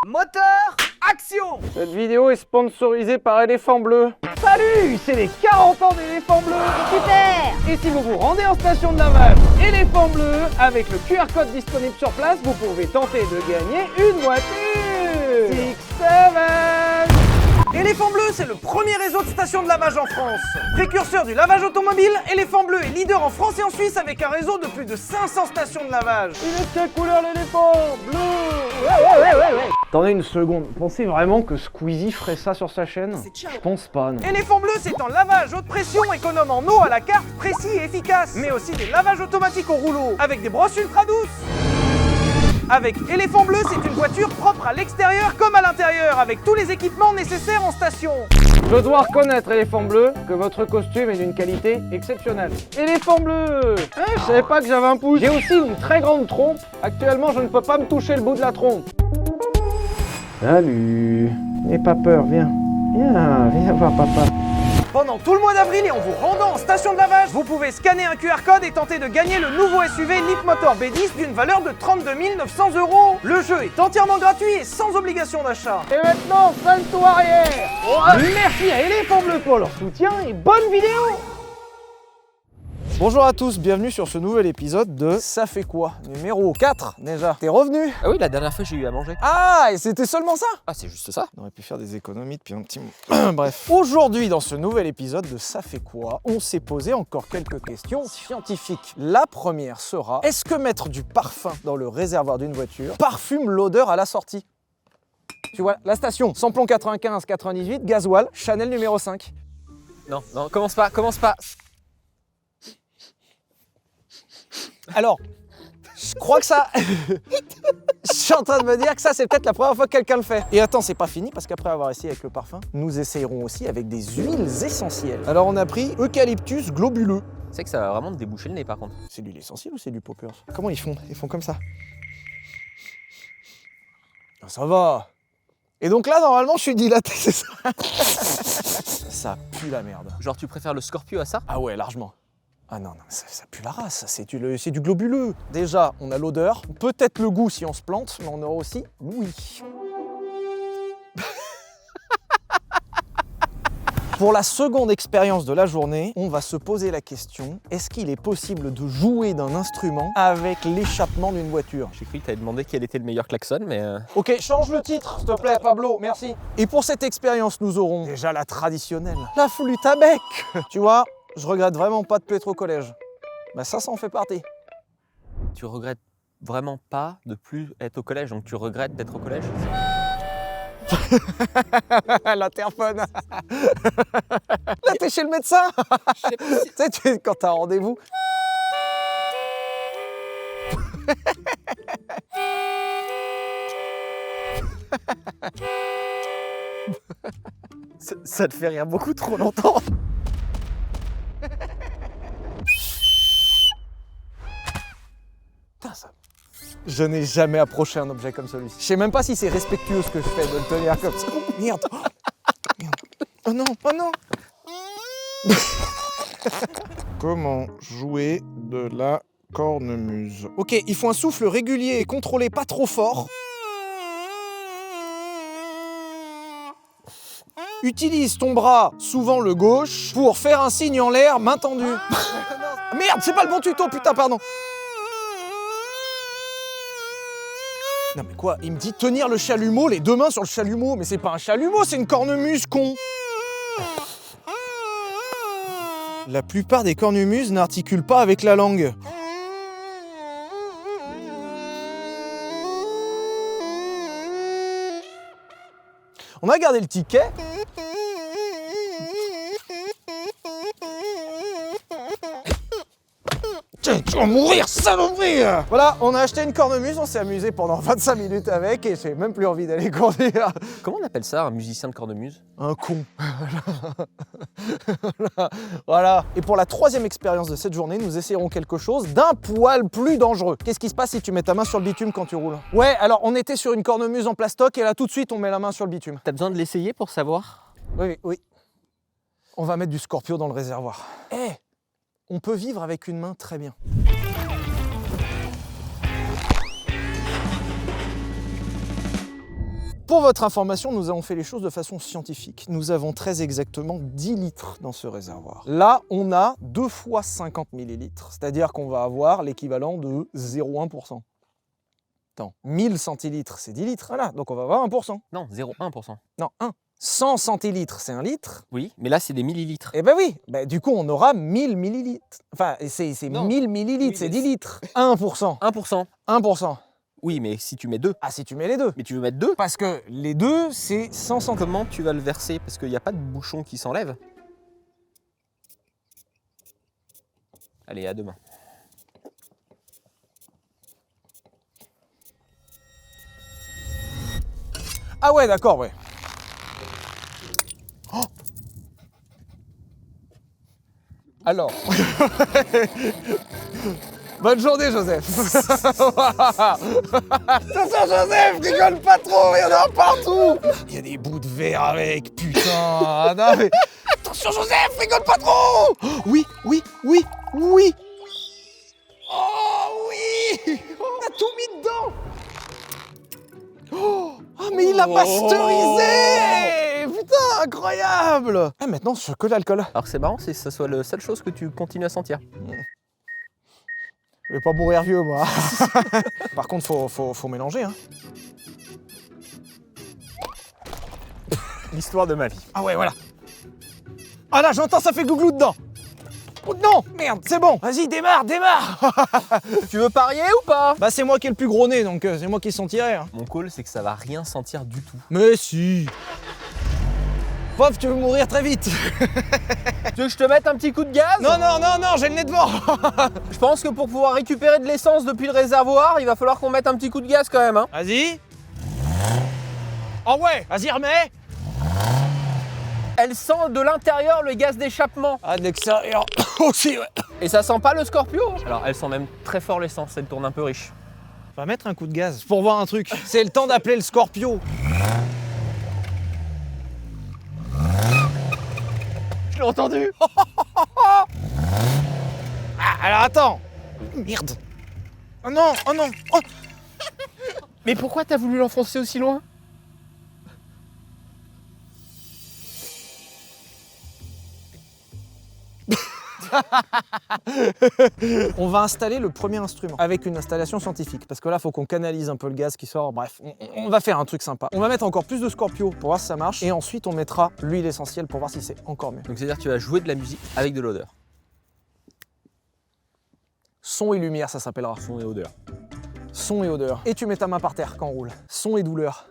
Moteur, action! Cette vidéo est sponsorisée par Éléphant Bleu. Salut, c'est les 40 ans d'Éléphant Bleu! Super! Et si vous vous rendez en station de lavage Éléphant Bleu, avec le QR code disponible sur place, vous pouvez tenter de gagner une voiture! 6-7! Éléphant Bleu, c'est le premier réseau de stations de lavage en France. Précurseur du lavage automobile, Éléphant Bleu est leader en France et en Suisse avec un réseau de plus de 500 stations de lavage. Il est de quelle couleur l'éléphant? Bleu. Attendez une seconde, vous pensez vraiment que Squeezie ferait ça sur sa chaîne? Je pense pas, non. Éléphant Bleu, c'est un lavage haute pression économe en eau à la carte, précis et efficace, mais aussi des lavages automatiques au rouleau, avec des brosses ultra douces. Avec Éléphant Bleu, c'est une voiture propre à l'extérieur comme à l'intérieur, avec tous les équipements nécessaires en station. Je dois reconnaître, Éléphant Bleu, que votre costume est d'une qualité exceptionnelle. Éléphant Bleu! Hein, je savais pas que j'avais un pouce. J'ai aussi une très grande trompe. Actuellement, je ne peux pas me toucher le bout de la trompe. Salut! N'aie pas peur, viens. Viens voir papa. Pendant tout le mois d'avril et en vous rendant en station de lavage, vous pouvez scanner un QR code et tenter de gagner le nouveau SUV Leapmotor B10 d'une valeur de 32 900 €. Le jeu est entièrement gratuit et sans obligation d'achat. Et maintenant, salto arrière! Merci à Éléphant Bleu pour leur soutien et bonne vidéo! Bonjour à tous, bienvenue sur ce nouvel épisode de Ça fait quoi? Numéro 4 déjà. T'es revenu? Ah oui, la dernière fois j'ai eu à manger. Ah, et c'était seulement ça? Ah, c'est juste ça. On aurait pu faire des économies depuis un petit moment. Bref. Aujourd'hui, dans ce nouvel épisode de Ça fait quoi, on s'est posé encore quelques questions scientifiques. La première sera, est-ce que mettre du parfum dans le réservoir d'une voiture parfume l'odeur à la sortie? Tu vois, la station, samplon 95-98, gasoil, Chanel numéro 5. Non, non, commence pas. Alors, je crois que ça... Je suis en train de me dire que ça, c'est peut-être la première fois que quelqu'un le fait. Et attends, c'est pas fini, parce qu'après avoir essayé avec le parfum, nous essayerons aussi avec des huiles essentielles. Alors on a pris eucalyptus globuleux. C'est que ça va vraiment te déboucher le nez par contre. C'est de l'huile essentielle ou c'est du poppers? Comment ils font? Ils font comme ça. Ah, ça va. Et donc là, normalement, je suis dilaté, c'est ça? Ça pue la merde. Genre tu préfères le Scorpio à ça? Ah ouais, largement. Ah non, ça pue la race, c'est du globuleux. Déjà, on a l'odeur, peut-être le goût si on se plante, mais on aura aussi l'ouïe. Pour la seconde expérience de la journée, on va se poser la question, est-ce qu'il est possible de jouer d'un instrument avec l'échappement d'une voiture? J'ai cru que t'avais demandé quel était le meilleur klaxon, mais... Ok, change le titre, s'il te plaît, Pablo, merci. Et pour cette expérience, nous aurons déjà la traditionnelle, la flûte à bec. Tu vois, je regrette vraiment pas de plus être au collège. Bah ça en fait partie. Tu regrettes vraiment pas de plus être au collège, donc tu regrettes d'être au collège? L'interphone. Là, t'es chez le médecin. Tu sais, quand t'as un rendez-vous. Ça te fait rire beaucoup trop longtemps. Putain, ça... Je n'ai jamais approché un objet comme celui-ci. Je sais même pas si c'est respectueux ce que je fais de le tenir comme ça. Oh, merde. Merde. Oh non, oh non. Comment jouer de la cornemuse? Ok, il faut un souffle régulier et contrôlé, pas trop fort. Utilise ton bras, souvent le gauche, pour faire un signe en l'air, main tendue. Merde, c'est pas le bon tuto, putain, pardon. Non mais quoi? Il me dit tenir le chalumeau, les deux mains sur le chalumeau. Mais c'est pas un chalumeau, c'est une cornemuse, con! La plupart des cornemuses n'articulent pas avec la langue. On a gardé le ticket. Tu vas mourir, saloperie! Voilà, on a acheté une cornemuse, on s'est amusé pendant 25 minutes avec et j'ai même plus envie d'aller conduire. Comment on appelle ça, un musicien de cornemuse? Un con. Voilà. Et pour la troisième expérience de cette journée, nous essayerons quelque chose d'un poil plus dangereux. Qu'est-ce qui se passe si tu mets ta main sur le bitume quand tu roules? Ouais, alors on était sur une cornemuse en plastoc et là tout de suite on met la main sur le bitume. T'as besoin de l'essayer pour savoir? Oui. On va mettre du Scorpio dans le réservoir. On peut vivre avec une main très bien. Pour votre information, nous avons fait les choses de façon scientifique. Nous avons très exactement 10 litres dans ce réservoir. Là, on a 2 fois 50 millilitres, c'est-à-dire qu'on va avoir l'équivalent de 0,1%. Attends, 1000 centilitres, c'est 10 litres. Voilà, donc on va avoir 1%. Non, 0,1%. Non, 1. 100 centilitres, c'est 1 litre. Oui, mais là, c'est des millilitres. Eh ben oui, ben, du coup, on aura 1000 millilitres. Enfin, c'est Non. 1000 millilitres, Oui, c'est mais 10 litres. 1%. 1%. 1%. Oui, mais si tu mets 2. Ah, si tu mets les deux. Mais tu veux mettre 2? Parce que les deux, c'est 100 centilitres. Comment tu vas le verser? Parce qu'il n'y a pas de bouchon qui s'enlève. Allez, à demain. Ah ouais, d'accord, ouais. Oh. Alors. Bonne journée, Joseph. Attention, Joseph, rigole pas trop, il y en a partout. Il y a des bouts de verre avec, putain. Non, mais... Attention, Joseph, rigole pas trop. Oui, oui, oui, oui. Oh oui. On a tout mis dedans. Oh, mais il l'a pasteurisé. Putain, incroyable. Ah, maintenant, je que l'alcool. Alors c'est marrant, c'est que ça soit la seule chose que tu continues à sentir. Je vais pas mourir vieux, moi. Par contre, faut mélanger, hein. L'histoire de ma vie. Ah ouais, voilà. Ah là, j'entends, ça fait glouglou dedans. Oh non, merde, c'est bon. Vas-y, démarre, démarre. Tu veux parier ou pas? Bah, c'est moi qui ai le plus gros nez, donc c'est moi qui s'en tirerai. Hein. Mon call, c'est que ça va rien sentir du tout. Mais si. Pauvre, tu veux mourir très vite. Tu veux que je te mette un petit coup de gaz? Non, non, non, non, j'ai le nez devant. Je pense que pour pouvoir récupérer de l'essence depuis le réservoir, il va falloir qu'on mette un petit coup de gaz quand même. Hein. Vas-y. Oh ouais, vas-y, remets. Elle sent de l'intérieur le gaz d'échappement. Ah, de l'extérieur aussi, ouais. Et ça sent pas le Scorpio? Alors elle sent même très fort l'essence, elle tourne un peu riche. On va mettre un coup de gaz pour voir un truc. C'est le temps d'appeler le Scorpio. Je l'ai entendu. Ah, alors attends. Merde. Oh non, oh non. Oh. Mais pourquoi t'as voulu l'enfoncer aussi loin? On va installer le premier instrument avec une installation scientifique parce que là, il faut qu'on canalise un peu le gaz qui sort. Bref, on va faire un truc sympa. On va mettre encore plus de Scorpio pour voir si ça marche et ensuite on mettra l'huile essentielle pour voir si c'est encore mieux. Donc c'est-à-dire que tu vas jouer de la musique avec de l'odeur. Son et lumière, ça s'appellera. Son et odeur. Son et odeur. Et tu mets ta main par terre quand on roule. Son et douleur.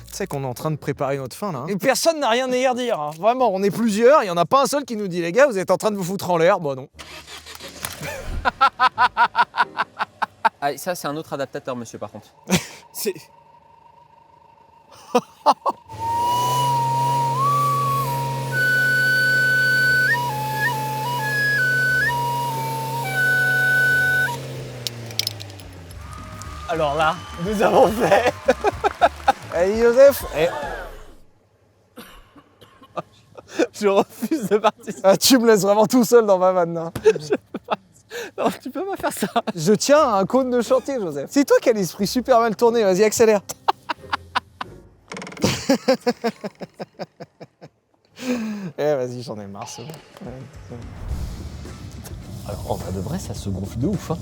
Tu sais qu'on est en train de préparer notre fin là. Hein. Et personne n'a rien à y redire. Hein. Vraiment, on est plusieurs. Il n'y en a pas un seul qui nous dit les gars, vous êtes en train de vous foutre en l'air. Bon, non. Ah, ça c'est un autre adaptateur, monsieur, par contre. C'est. Alors là, nous avons fait. Allez, Joseph. Je refuse de participer. Ah, tu me laisses vraiment tout seul dans ma vanne. Hein. Non, tu peux pas faire ça. Je tiens à un cône de chantier, Joseph. C'est toi qui as l'esprit super mal tourné. Vas-y, accélère. Vas-y, j'en ai marre. C'est bon. Ouais. Alors en vrai de vrai, ça se gonfle de ouf. Hein.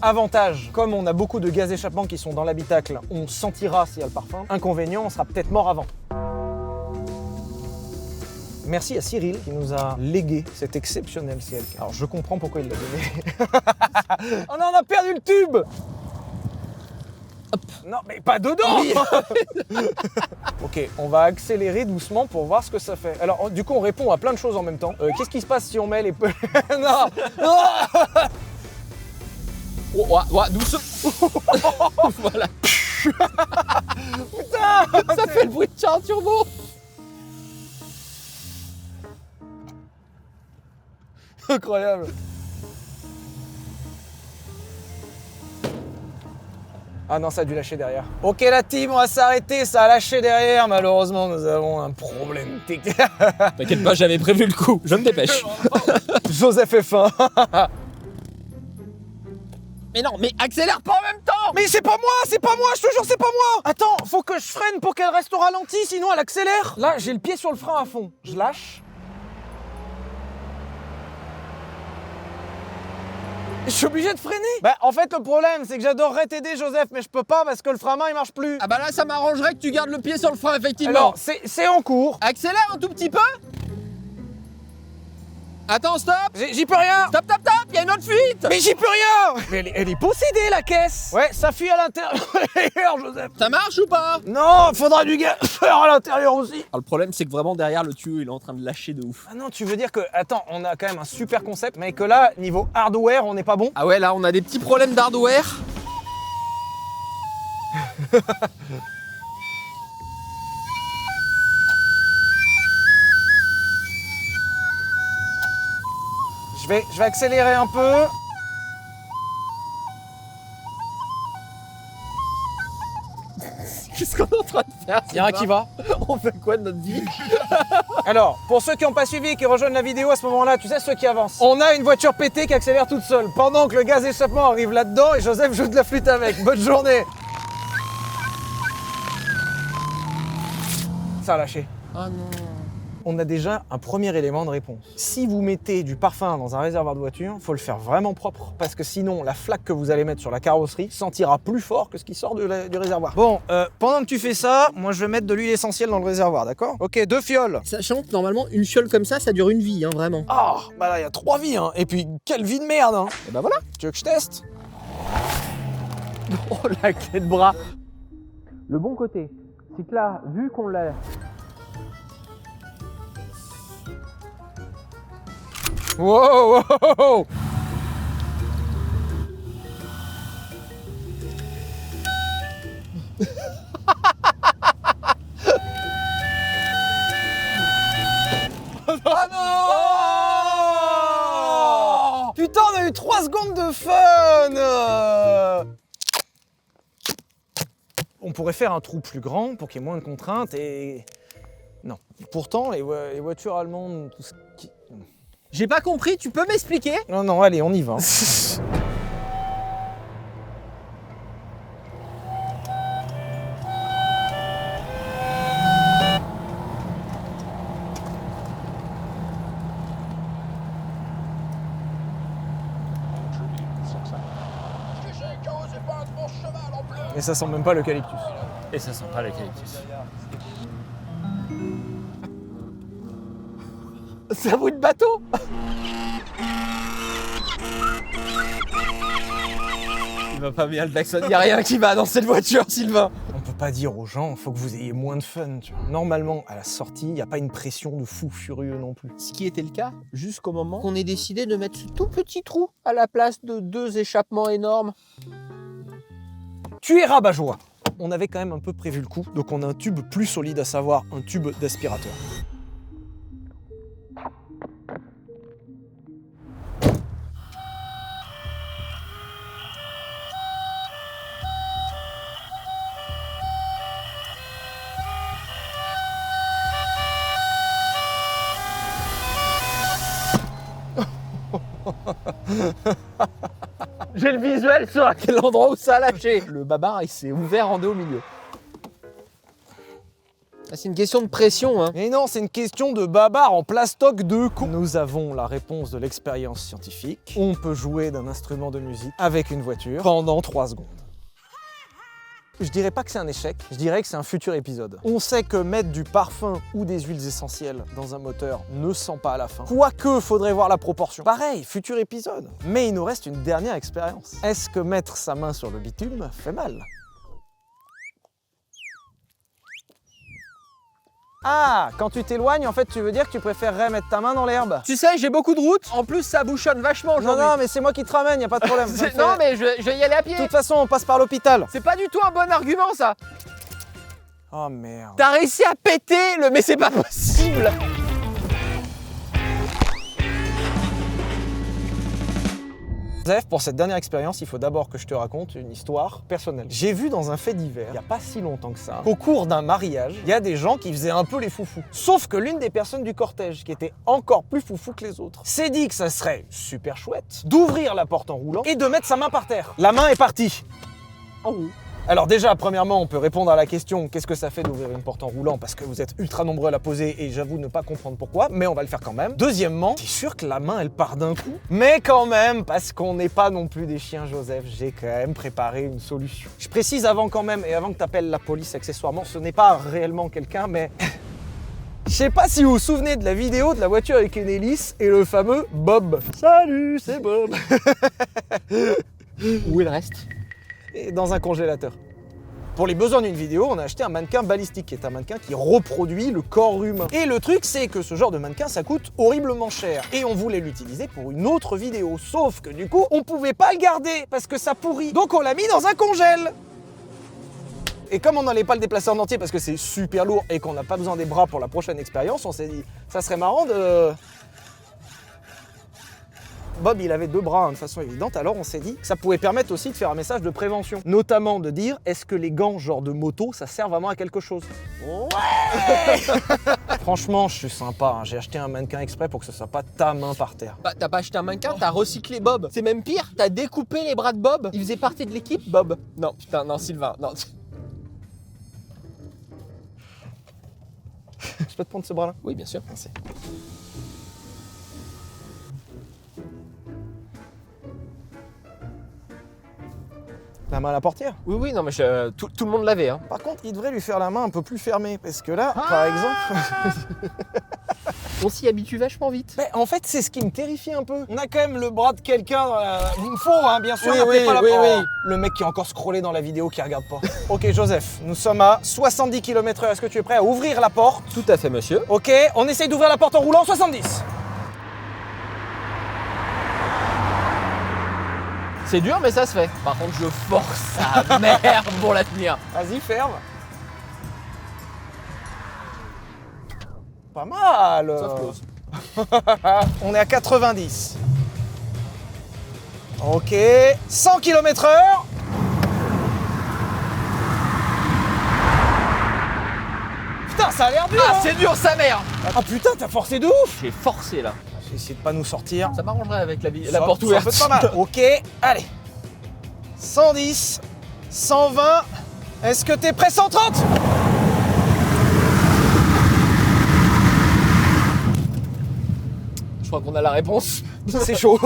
Avantage, comme on a beaucoup de gaz d'échappement qui sont dans l'habitacle, on sentira s'il y a le parfum. Inconvénient, on sera peut-être mort avant. Merci à Cyril qui nous a légué cet exceptionnel CLK. Alors je comprends pourquoi il l'a donné. Oh non, on a perdu le tube. Hop. Non, mais pas dedans. Oui. Ok, on va accélérer doucement pour voir ce que ça fait. Alors du coup, on répond à plein de choses en même temps. Qu'est-ce qui se passe si on met les... Non. Oh, ouais, doucement. Voilà. Putain, ça fait le bruit de char turbo. Incroyable. Ah non, ça a dû lâcher derrière. Ok la team, on va s'arrêter, ça a lâché derrière. Malheureusement, nous avons un problème technique. T'inquiète pas, j'avais prévu le coup. Je me dépêche. Joseph est fin. Mais non, mais accélère pas en même temps. Mais c'est pas moi, je te jure, c'est pas moi. Attends, faut que je freine pour qu'elle reste au ralenti, sinon elle accélère. Là, j'ai le pied sur le frein à fond. Je lâche. Je suis obligé de freiner. Bah, en fait, le problème, c'est que j'adorerais t'aider, Joseph, mais je peux pas parce que le frein à main, il marche plus. Ah bah là, ça m'arrangerait que tu gardes le pied sur le frein, effectivement. Alors, c'est en cours. Accélère un tout petit peu. Attends, stop. J'y peux rien. Stop, stop, stop. Il y a une autre fuite. Mais j'y peux rien. Mais elle est possédée, la caisse. Ouais, ça fuit à l'intérieur, Joseph. Ça marche ou pas? Non, faudra du gars faire à l'intérieur aussi. Alors, le problème, c'est que vraiment derrière le tuyau, il est en train de lâcher de ouf. Ah non, tu veux dire que, attends, on a quand même un super concept, mais que là, niveau hardware, on n'est pas bon. Ah ouais, là, on a des petits problèmes d'hardware. Je vais accélérer un peu. Qu'est-ce qu'on est en train de faire? Il y a un qui va. On fait quoi de notre vie? Alors, pour ceux qui n'ont pas suivi et qui rejoignent la vidéo à ce moment-là, tu sais, ceux qui avancent. On a une voiture pétée qui accélère toute seule, pendant que le gaz échappement arrive là-dedans et Joseph joue de la flûte avec. Bonne journée. Ça a lâché. Ah non. On a déjà un premier élément de réponse. Si vous mettez du parfum dans un réservoir de voiture, faut le faire vraiment propre, parce que sinon, la flaque que vous allez mettre sur la carrosserie sentira plus fort que ce qui sort du réservoir. Bon, pendant que tu fais ça, moi je vais mettre de l'huile essentielle dans le réservoir, d'accord? Ok, 2 fioles. Sachant que normalement, une fiole comme ça dure une vie, hein, vraiment. Ah, bah là, il y a 3 vies, hein. Et puis, quelle vie de merde, hein. Et bah voilà. Tu veux que je teste? Oh, la clé de bras. Le bon côté, c'est que là, vu qu'on l'a... Wow, wow, wow. Ah non. Putain, on a eu 3 secondes de fun. On pourrait faire un trou plus grand pour qu'il y ait moins de contraintes et... Non. Pourtant, les voitures allemandes, tout ce qui... J'ai pas compris, tu peux m'expliquer? Non, non, allez, on y va. Et ça sent même pas l'eucalyptus. Et ça sent pas l'eucalyptus. C'est un bruit de bateau. Il va pas bien le klaxon, y a rien qui va dans cette voiture, Sylvain. On peut pas dire aux gens, faut que vous ayez moins de fun, tu vois. Normalement, à la sortie, y a pas une pression de fou furieux non plus. Ce qui était le cas jusqu'au moment qu'on ait décidé de mettre ce tout petit trou à la place de 2 échappements énormes. Tu es rabat-joie. On avait quand même un peu prévu le coup, donc on a un tube plus solide, à savoir un tube d'aspirateur. J'ai le visuel sur à quel endroit où ça a lâché. Le babar, il s'est ouvert en deux au milieu. C'est une question de pression, hein. Mais non, c'est une question de babar en plastoc de con. Nous avons la réponse de l'expérience scientifique. On peut jouer d'un instrument de musique avec une voiture pendant 3 secondes. Je dirais pas que c'est un échec, je dirais que c'est un futur épisode. On sait que mettre du parfum ou des huiles essentielles dans un moteur ne sent pas à la fin. Quoique, faudrait voir la proportion. Pareil, futur épisode. Mais il nous reste une dernière expérience. Est-ce que mettre sa main sur le bitume fait mal ? Ah, quand tu t'éloignes, en fait, tu veux dire que tu préférerais mettre ta main dans l'herbe? Tu sais, j'ai beaucoup de routes. En plus, ça bouchonne vachement Non, aujourd'hui. non, mais c'est moi qui te ramène, y a pas de problème. Non, mais je vais y aller à pied. De toute façon, on passe par l'hôpital. C'est pas du tout un bon argument, ça. Oh merde. T'as réussi à péter le... Mais c'est pas possible. Joseph, pour cette dernière expérience, il faut d'abord que je te raconte une histoire personnelle. J'ai vu dans un fait divers, il n'y a pas si longtemps que ça, qu'au cours d'un mariage, il y a des gens qui faisaient un peu les foufous. Sauf que l'une des personnes du cortège, qui était encore plus foufou que les autres, s'est dit que ça serait super chouette d'ouvrir la porte en roulant et de mettre sa main par terre. La main est partie. En haut. Alors déjà, premièrement, on peut répondre à la question qu'est-ce que ça fait d'ouvrir une porte en roulant parce que vous êtes ultra nombreux à la poser et j'avoue ne pas comprendre pourquoi, mais on va le faire quand même. Deuxièmement, c'est sûr que la main elle part d'un coup, mais quand même, parce qu'on n'est pas non plus des chiens Joseph, j'ai quand même préparé une solution. Je précise avant quand même, et avant que tu appelles la police accessoirement, ce n'est pas réellement quelqu'un, mais... Je sais pas si vous vous souvenez de la vidéo de la voiture avec une hélice et le fameux Bob. Salut, c'est Bob. Où est le reste? Et dans un congélateur. Pour les besoins d'une vidéo, on a acheté un mannequin balistique, qui est un mannequin qui reproduit le corps humain. Et le truc, c'est que ce genre de mannequin, ça coûte horriblement cher. Et on voulait l'utiliser pour une autre vidéo. Sauf que du coup, on pouvait pas le garder, parce que ça pourrit. Donc on l'a mis dans un congèle. Et comme on n'allait pas le déplacer en entier, parce que c'est super lourd et qu'on n'a pas besoin des bras pour la prochaine expérience, on s'est dit, ça serait marrant de... Bob, il avait 2 bras hein, de façon évidente, alors on s'est dit que ça pouvait permettre aussi de faire un message de prévention. Notamment de dire, est-ce que les gants genre de moto, ça sert vraiment à quelque chose? Ouais. Franchement, je suis sympa, hein. J'ai acheté un mannequin exprès pour que ce soit pas ta main par terre. Bah, t'as pas acheté un mannequin, t'as recyclé Bob. C'est même pire, t'as découpé les bras de Bob. Il faisait partie de l'équipe, Bob. Non, putain, non, Sylvain, non. Je peux te prendre ce bras-là? Oui, bien sûr. Merci. La main à la portière. Oui, oui, non, mais tout le monde l'avait, hein. Par contre, il devrait lui faire la main un peu plus fermée, parce que là, par exemple... On s'y habitue vachement vite. Mais en fait, c'est ce qui me terrifie un peu. On a quand même le bras de quelqu'un dans la... Il me faut, hein, bien sûr. Oui, n'appelez oui, pas la... oui, Oh, oui. le mec qui a encore scrollé dans la vidéo qui regarde pas. Ok, Joseph, nous sommes à 70 km/h. Est-ce que tu es prêt à ouvrir la porte? Tout à fait, monsieur. Ok, on essaye d'ouvrir la porte en roulant, 70. C'est dur, mais ça se fait. Par contre, je force sa mère pour la tenir. Vas-y, ferme. Pas mal. Sauf close. On est à 90. Ok, 100 km/h. Putain, ça a l'air dur. Ah, hein. c'est dur, sa mère. Ah putain, t'as forcé de ouf. J'ai forcé, là. J'ai essayé de pas nous sortir. Ça m'arrangerait avec la Ça- porte ça ouverte. peut être pas mal. Ok, allez. 110, 120. Est-ce que t'es prêt? 130? Je crois qu'on a la réponse. C'est chaud.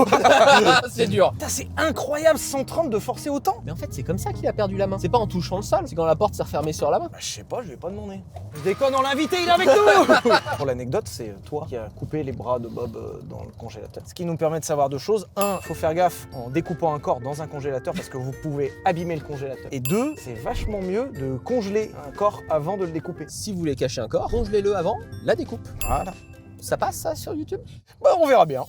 C'est dur. Putain, c'est incroyable 130 de forcer autant. Mais en fait, c'est comme ça qu'il a perdu la main. C'est pas en touchant le sol, c'est quand la porte s'est refermée sur la main. Bah, je sais pas, je vais pas demander. Je déconne, on l'a invité, il est avec nous. Pour l'anecdote, c'est toi qui as coupé les bras de Bob dans le congélateur. Ce qui nous permet de savoir 2 choses. 1, faut faire gaffe en découpant un corps dans un congélateur parce que vous pouvez abîmer le congélateur. Et 2, c'est vachement mieux de congeler un corps avant de le découper. Si vous voulez cacher un corps, congelez-le avant la découpe. Voilà. Ça passe, ça, sur YouTube? Bah, on verra bien.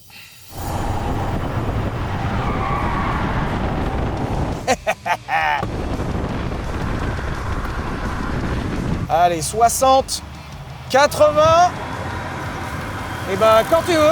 Allez, 60, 80. Et bah, quand tu veux.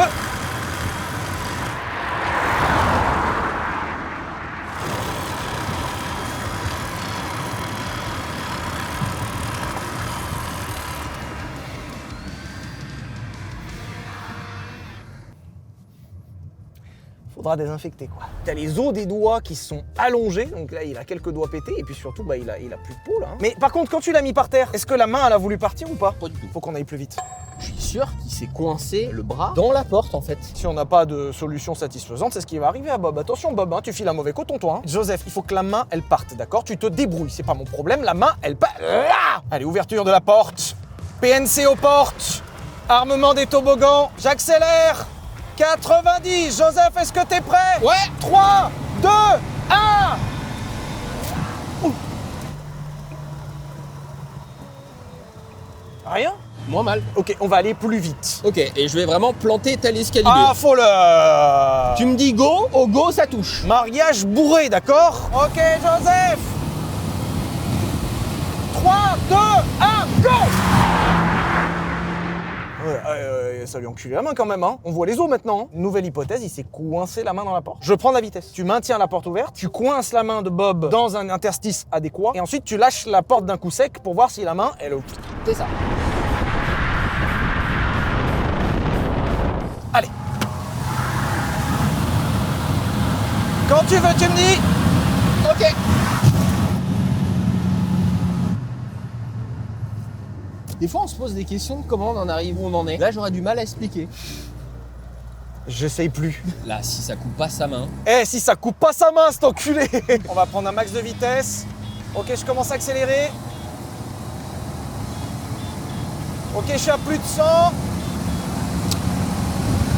Faudra désinfecter quoi. T'as les os des doigts qui sont allongés, donc là il a quelques doigts pétés et puis surtout bah il a plus de peau là. hein. Mais par contre quand tu l'as mis par terre, est-ce que la main elle a voulu partir ou pas? Pas du tout. Faut qu'on aille plus vite. Je suis sûr qu'il s'est coincé le bras dans la porte en fait. Si on n'a pas de solution satisfaisante, c'est ce qui va arriver à Bob. Attention Bob, hein, tu files un mauvais coton toi. hein. Joseph, il faut que la main elle parte, d'accord? Tu te débrouilles, c'est pas mon problème, la main elle part. Là Allez, ouverture de la porte. PNC aux portes. Armement des toboggans. J'accélère. 90. Joseph, est-ce que t'es prêt? Ouais. 3, 2, 1. Rien? Moins mal. Ok, on va aller plus vite. Ok, et je vais vraiment planter tel escalier. Ah, faut le... Tu me dis go, au go ça touche. Mariage bourré, d'accord? Ok, Joseph. 3, 2, 1, go! Ça lui a enculé la main quand même, hein. On voit les os maintenant. Hein. Nouvelle hypothèse, il s'est coincé la main dans la porte. Je prends la vitesse. Tu maintiens la porte ouverte, tu coinces la main de Bob dans un interstice adéquat, et ensuite tu lâches la porte d'un coup sec pour voir si la main, elle... C'est ça. Allez. Quand tu veux, tu me dis. Ok. Des fois, on se pose des questions de comment on en arrive où on en est. Là, j'aurais du mal à expliquer. J'essaye plus. Là, si ça coupe pas sa main. Eh, si ça coupe pas sa main, cet enculé. On va prendre un max de vitesse. Ok, je commence à accélérer. Ok, je suis à plus de 100.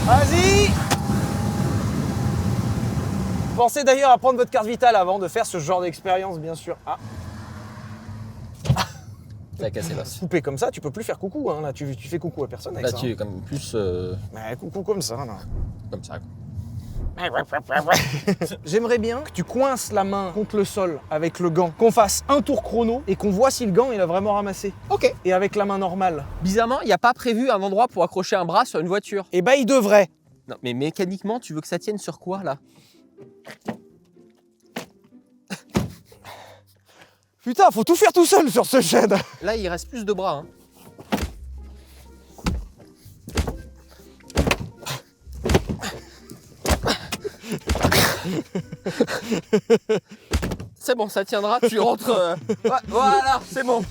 Vas-y. Pensez d'ailleurs à prendre votre carte vitale avant de faire ce genre d'expérience, bien sûr. Ah, Ça a cassé l'os. coupé comme ça, tu peux plus faire coucou. Hein. Là, tu fais coucou à personne avec Là, ça. tu es comme plus Ouais, coucou comme ça. Là. comme ça. J'aimerais bien que tu coinces la main contre le sol avec le gant, qu'on fasse un tour chrono et qu'on voit si le gant il a vraiment ramassé. Ok. Et avec la main normale. Bizarrement, il n'y a pas prévu un endroit pour accrocher un bras sur une voiture. Eh ben, il devrait. Non, mais mécaniquement, tu veux que ça tienne sur quoi, là? Putain, faut tout faire tout seul sur ce shed. Là, il reste plus de bras. Hein. C'est bon, ça tiendra, tu rentres. Ouais, voilà, c'est bon.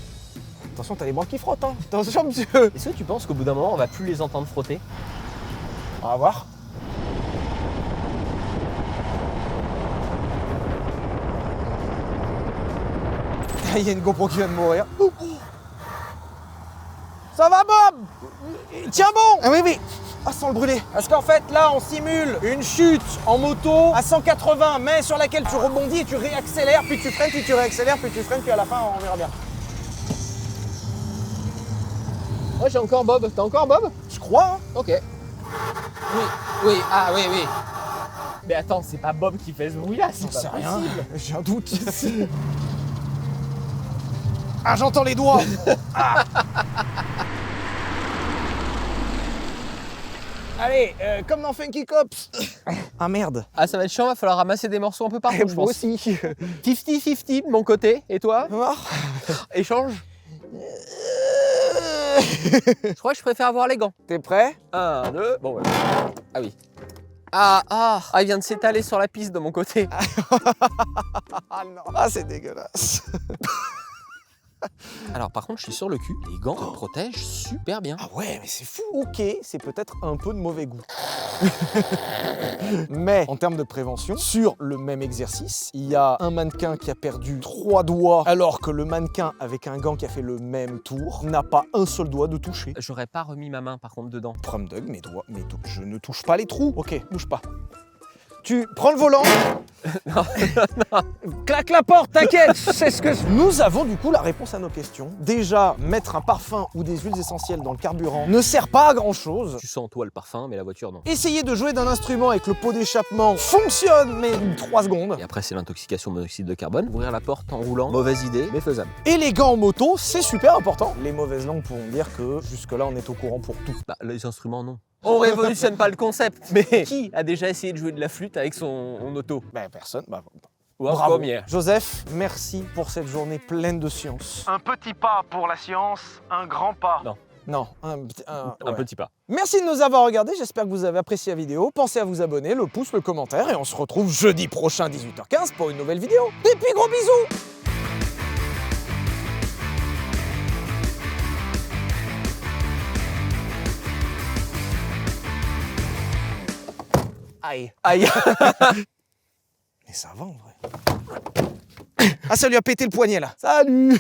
Attention, t'as les bras qui frottent, hein. Attention, monsieur. Est-ce que tu penses qu'au bout d'un moment, on va plus les entendre frotter? On va voir. Il y a une GoPro qui vient de mourir. Ça va, Bob? Tiens bon. Ah oui, oui. Ah, sans le brûler. Parce qu'en fait, là, on simule une chute en moto à 180, mais sur laquelle tu rebondis et tu réaccélères, puis tu freines, puis tu réaccélères, puis tu freines, puis à la fin, on verra bien. Ouais, j'ai encore Bob. T'as encore Bob? Je crois, hein. Ok. Oui, oui, ah oui, oui. Mais attends, c'est pas Bob qui fait ce bruit-là, c'est J'en sais pas rien. possible. J'ai un doute. Ah, j'entends les doigts. Ah. Allez, comme dans Funky Cops. Ah merde. Ah, ça va être chiant, va falloir ramasser des morceaux un peu partout, je Moi pense. aussi. 50-50 de mon côté, et toi? Voir. Échange. Je crois que je préfère avoir les gants. T'es prêt? 1, 2, bon ouais. Ah oui. Ah, il vient de s'étaler sur la piste de mon côté. Ah non. Ah, c'est dégueulasse. Alors par contre, je suis sur le cul. Les gants te protègent super bien. Ah ouais, mais c'est fou. Ok, c'est peut-être un peu de mauvais goût. Mais en termes de prévention, sur le même exercice, il y a un mannequin qui a perdu 3 doigts, alors que le mannequin avec un gant qui a fait le même tour n'a pas un seul doigt de toucher. J'aurais pas remis ma main par contre dedans. Prom Dog, mes doigts, je ne touche pas les trous. Ok, bouge pas. Tu prends le volant. Non. Claque la porte, t'inquiète, c'est ce que... Nous avons du coup la réponse à nos questions. Déjà, mettre un parfum ou des huiles essentielles dans le carburant ne sert pas à grand chose. Tu sens toi le parfum, mais la voiture non. Essayer de jouer d'un instrument avec le pot d'échappement fonctionne, mais 3 secondes. Et après, c'est l'intoxication au monoxyde de carbone. Ouvrir la porte en roulant, mauvaise idée, mais faisable. Et les gants en moto, c'est super important. Les mauvaises langues pourront dire que jusque-là, on est au courant pour tout. Bah, les instruments, non. On révolutionne pas le concept, mais qui a déjà essayé de jouer de la flûte avec son auto? Ben, personne. Bah, Ou un bravo. premier. Joseph, merci pour cette journée pleine de science. Un petit pas pour la science, un grand pas. Non, Un ouais. petit pas. Merci de nous avoir regardés, j'espère que vous avez apprécié la vidéo. Pensez à vous abonner, le pouce, le commentaire, et on se retrouve jeudi prochain 18h15 pour une nouvelle vidéo. Et puis gros bisous. Aïe. Aïe. Mais ça va en vrai. Ah, ça lui a pété le poignet là. Salut.